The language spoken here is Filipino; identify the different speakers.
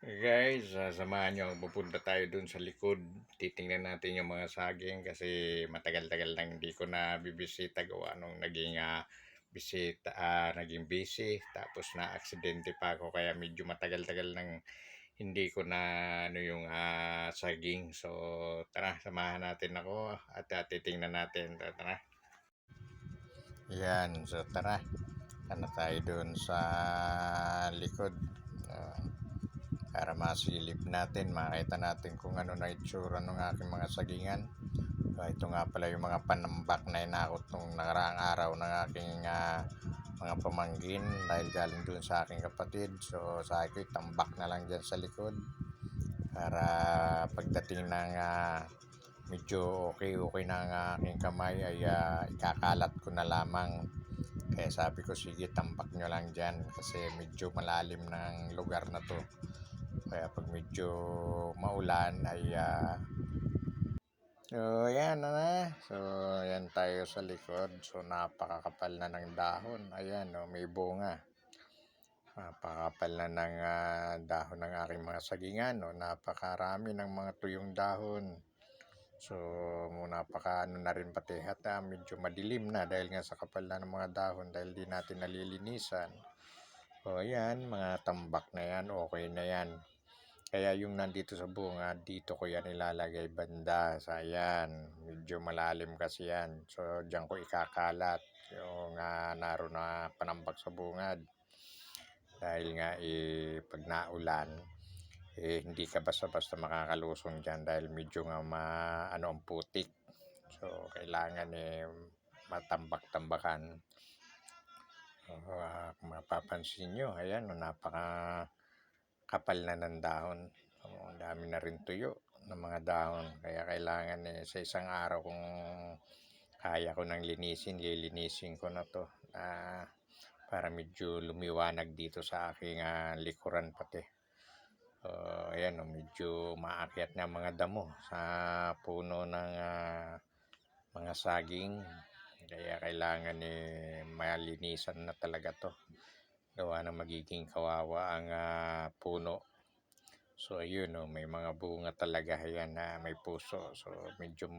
Speaker 1: Guys, samahan nyo. Pupunta tayo dun sa likod. Titingnan natin yung mga saging kasi matagal-tagal lang hindi ko na bibisita gawa nung naging busy. Tapos na aksidente pa ako kaya medyo matagal-tagal nang hindi ko na ano yung saging. So tara, samahan natin ako at titingnan natin. Tara. Yan, so tara. Ano tayo dun sa likod. Ah, para masilip natin, makita natin kung ano na itsura ng aking mga sagingan. Ito nga pala yung mga panambak na inakot nung nakaraang araw ng aking mga pamangkin dahil galing dun sa aking kapatid. So sa akin, tambak na lang dyan sa likod para pagdating ng medyo okay na ang aking kamay ay ikakalat ko na lamang. Kaya sabi ko, sige, tambak nyo lang dyan kasi medyo malalim ng lugar na to. Kaya pag medyo maulan ay so ayan na. So ayan tayo sa likod. So napakakapal na ng dahon. Ayan, may bunga. Napakakapal na ng dahon ng aking mga sagingan. Napakarami ng mga tuyong dahon. So napaka na rin pati at medyo madilim na dahil nga sa kapal na ng mga dahon dahil di natin nalilinisan. So ayan, mga tambak na yan, okay na yan. Kaya yung nandito sa bunga, dito ko yan ilalagay banda. Sa yan, medyo malalim kasi yan. So diyan ko ikakalat yung naroon na panambak sa bungad. Dahil nga pag naulan, hindi ka basta-basta makakalusong dyan dahil medyo nga ang putik. So kailangan matambak-tambakan. Kung mapapansin nyo, ayan, napaka kapal na ng dahon. Ang dami na rin tuyo ng mga dahon. Kaya kailangan sa isang araw kung kaya ko nang lilinisin ko na to para medyo lumiwanag dito sa aking likuran pati. Ayan, medyo maakyat na mga damo sa puno ng mga saging. Kaya kailangan malinisan na talaga to. Gawa na magiging kawawa ang puno. So ayun, may mga bunga talaga yan na may puso. So medyo